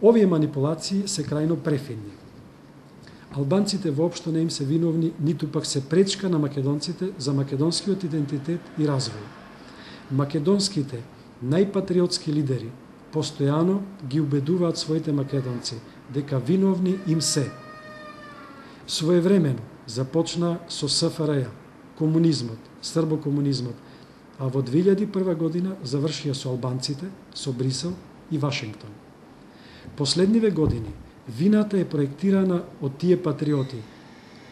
Овие манипулации се крајно префидни. Албанците воопшто не им се виновни, ниту пак се пречка на македонците за македонскиот идентитет и развој. Македонските најпатриотски лидери постојано ги убедуваат своите македонци дека виновни им се. Своевремено започна со СФРЈ, комунизмот, србокомунизмот, а во 2001 година завршија со албанците, со Брисел и Вашингтон. Последниве години вината е проектирана од тие патриоти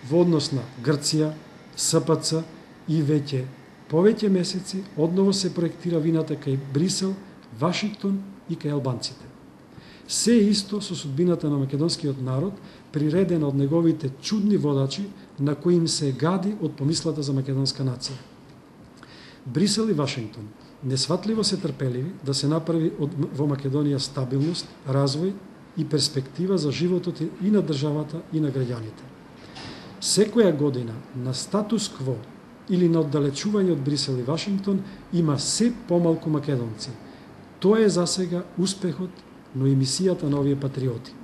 во однос на Грција, СПЦ и веќе повеќе месеци одново се проектира вината кај Брисел, Вашингтон и кај албанците. Се исто со судбината на македонскиот народ, приредена од неговите чудни водачи на кои им се гади од помислата за македонска нација. Брисел и Вашингтон несватливо се трпеливи да се направи во Македонија стабилност, развој и перспектива за животот и на државата и на граѓаните. Секоја година на статус кво или на оддалечување од Брисел и Вашингтон има се помалку македонци. Тоа е засега успехот, но и мисијата на овие патриоти.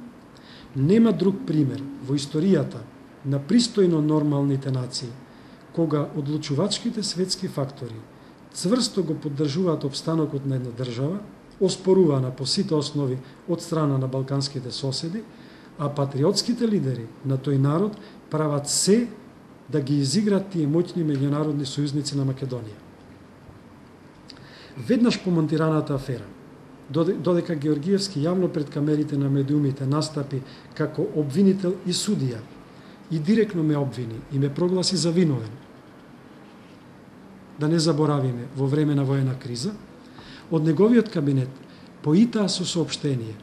Нема друг пример во историјата на пристојно нормалните нации, кога одлучувачките светски фактори цврсто го поддржуваат опстанокот на една држава, оспорувана по сите основи од страна на балканските соседи, а патриотските лидери на тој народ прават се да ги изиграат тие моќни меѓународни сојузници на Македонија. Веднаш по монтираната афера, додека Георгиевски јавно пред камерите на медиумите настапи како обвинител и судија и директно ме обвини и ме прогласи за виновен, да не заборавиме во време на воена криза, од неговиот кабинет поитаа со соопштение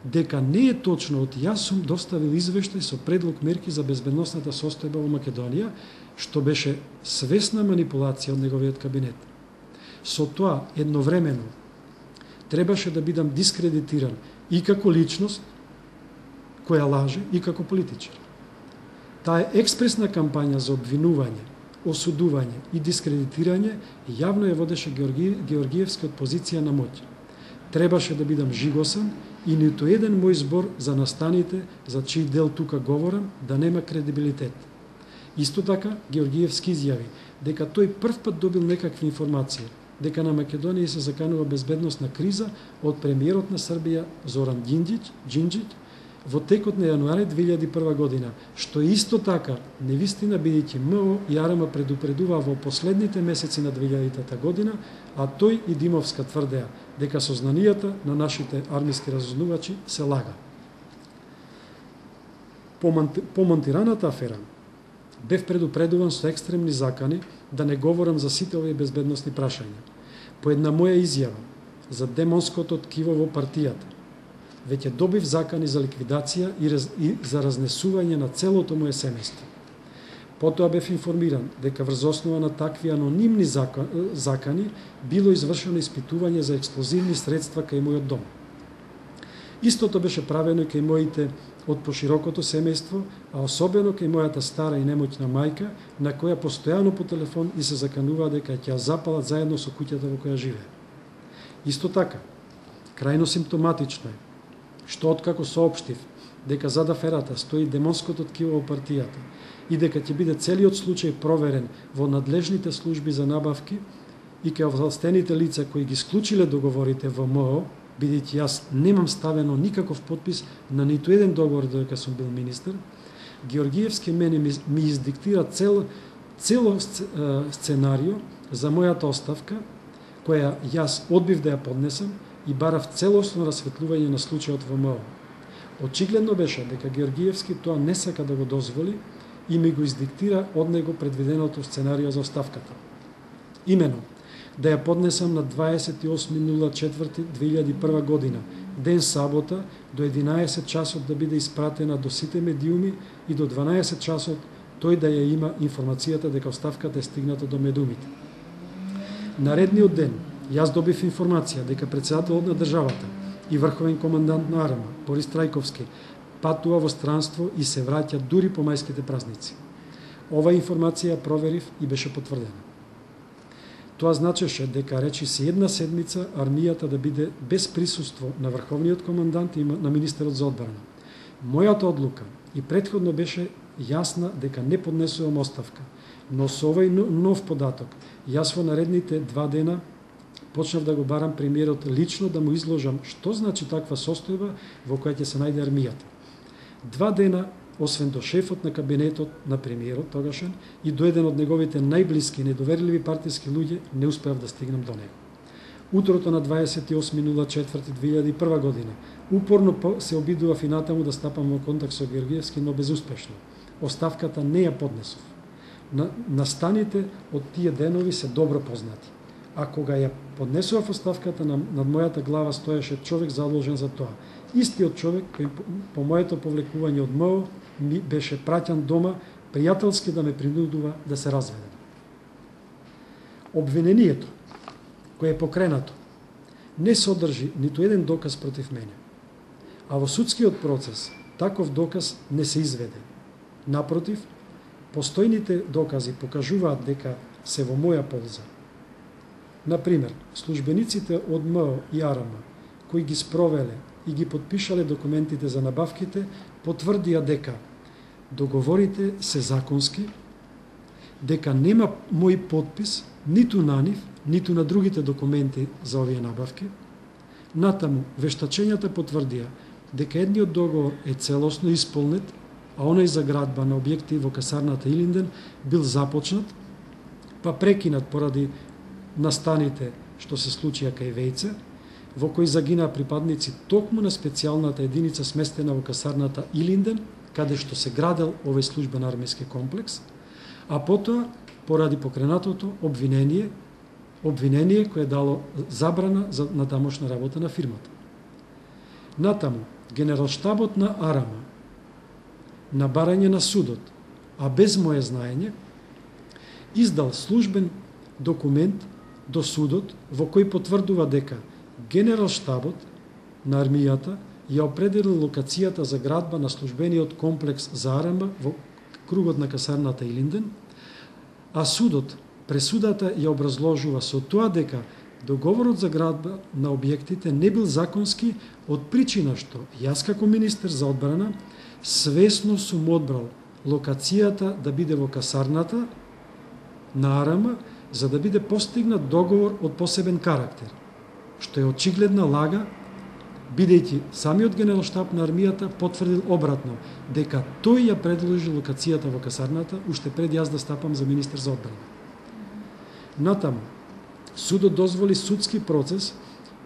дека не е точно од јас сум доставил извештај со предлог мерки за безбедносната состојба во Македонија, што беше свесна манипулација од неговиот кабинет. Со тоа едновремено требаше да бидам дискредитиран и како личност која лаже и како политичар. Таа експресна кампања за обвинување, осудување и дискредитирање јавно ја водеше Георгиевски од позиција на моќ. Требаше да бидам жигосан и ниту еден мој збор за настаните, за чиј дел тука говорам, да нема кредибилитет. Исто така, Георгиевски изјави дека тој прв пат добил некакви информации, дека на Македонија се заканува безбедносна криза од премиерот на Србија Зоран Џинџиќ во текот на јануари 2001 година, што исто така невистина, бидејќи МО и АРМ предупредуваа во последните месеци на 2000 година, а тој и Димовска тврдеа дека сознанијата на нашите армиски разузнавачи се лага. По монтираната афера бев предупредуван со екстремни закани да не говорам за сите овие безбедносни прашања. По една моја изјава за демонското ткиво во партијата, веќе добив закани за ликвидација и за разнесување на целото моје семејство. Потоа бев информиран дека врз основа на такви анонимни закани било извршено испитување за експлозивни средства кај мојот дом. Истото беше правено и кај моите од поширокото семејство, а особено кај мојата стара и немоќна мајка, на која постојано по телефон и се заканува дека ќе ја запалат заедно со куќата во која живее. Исто така, крајно симптоматично е што откако соопштив дека зад аферата стои демонското ткиво во партијата и дека ќе биде целиот случај проверен во надлежните служби за набавки и кај овластените лица кои ги склучиле договорите во МО, бидејќи јас немам ставено никаков подпис на ниту еден договор додека сум бил министер, Георгиевски мене ми издиктира цело сценарио за мојата оставка, која јас одбив да ја поднесам и барав целосно расветлување на случајот во МО. Очигледно беше дека Георгиевски тоа не сака да го дозволи и ми го издиктира од него предвиденото сценарио за оставката. Имено, да ја поднесам на 28.04.2001 година, ден сабота, до 11 часот да биде испратена до сите медиуми и до 12 часот тој да ја има информацијата дека оставката е стигната до медиумите. Наредниот ден, јас добив информација дека председателот на државата и врховен командант на АРМА, Борис Трајковски, патува во странство и се враќа дури по мајските празници. Ова информација ја проверив и беше потврдена. Тоа значеше дека речиси една седмица армијата да биде без присуство на врховниот командант и на министерот за одбрана. Мојата одлука и претходно беше јасна дека не поднесувам оставка, но со овој нов податок, јас во наредните 2 дена почнав да го барам премиерот лично да му изложам што значи таква состојба во која ќе се најде армијата. 2 дена, освен до шефот на кабинетот на премиерот тогашен и до еден од неговите најблиски и недоверливи партиски луѓе, не успеав да стигнам до него. Утрото на 28.04.2001 година упорно се обидував и натаму да стапам во контакт со Георгиевски, но безуспешно. Оставката не ја поднесов. Настаните од тие денови се добро познати. А кога ја поднесував оставката, над мојата глава стоеше човек задолжен за тоа. Истиот човек кој по моето повлекување од МО ми беше праќан дома пријателски да ме принудува да се разведем. Обвинението кое е покренато не содржи ниту еден доказ против мене. А во судскиот процес таков доказ не се изведе. Напротив, постојните докази покажуваат дека се во моја полза. Например, службениците од МО и АРМ, кои ги спровеле и ги подпишале документите за набавките, потврдија дека договорите се законски, дека нема мој подпис ниту на нив, ниту на другите документи за овие набавки. Натаму, вештачењата потврдија дека едниот договор е целосно исполнет, а оној за градба на објекти во касарната Илинден бил започнат, па прекинат поради настаните што се случија кај Вејце, во кој загинаа припадници токму на специјалната единица сместена во касарната Илинден, каде што се градел овој службен армијски комплекс, а потоа поради покренатото обвинение кое дало забрана за натамошна работа на фирмата. Натаму, генералштабот на АРМ, на барање на судот, а без моje знаење, издал службен документ до судот во кој потврдува дека генералштабот на армијата ја определил локацијата за градба на службениот комплекс за АРМ во кругот на касарната Илинден, а судот пресудата ја образложува со тоа дека договорот за градба на објектите не бил законски од причина што јас како министер за одбрана свесно сум одбрал локацијата да биде во касарната на АРМ за да биде постигнат договор од посебен карактер, што е очигледна лага, бидејќи самиот генералштаб на армијата потврдил обратно, дека тој ја предложи локацијата во касарната уште пред јас да стапам за министер за одбрана. Натаму, судот дозволи судски процес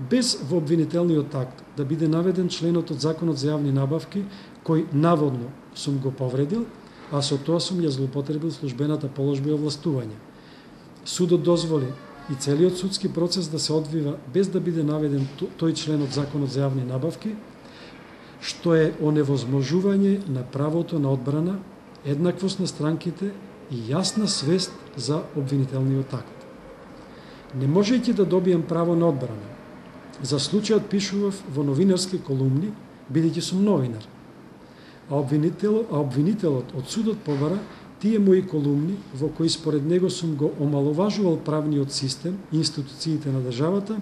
без во обвинителниот акт да биде наведен членот од Законот за јавни набавки, кој наводно сум го повредил, а со тоа сум ја злоупотребил службената положба и овластување. Судот дозволи и целиот судски процес да се одвива без да биде наведен тој член од Законот за јавни набавки, што е оневозможување на правото на одбрана, еднаквост на странките и јасна свест за обвинителниот акт. Не можејќи да добијам право на одбрана, за случајот пишував во новинарски колумни, бидејќи сум новинар. А обвинителот од судот побара тие мои колумни, во кои според него сум го омаловажувал правниот систем и институциите на државата,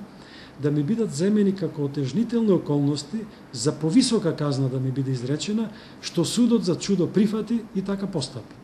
да ми бидат земени како отежнителни околности за повисока казна да ми биде изречена, што судот за чудо прифати и така постапи.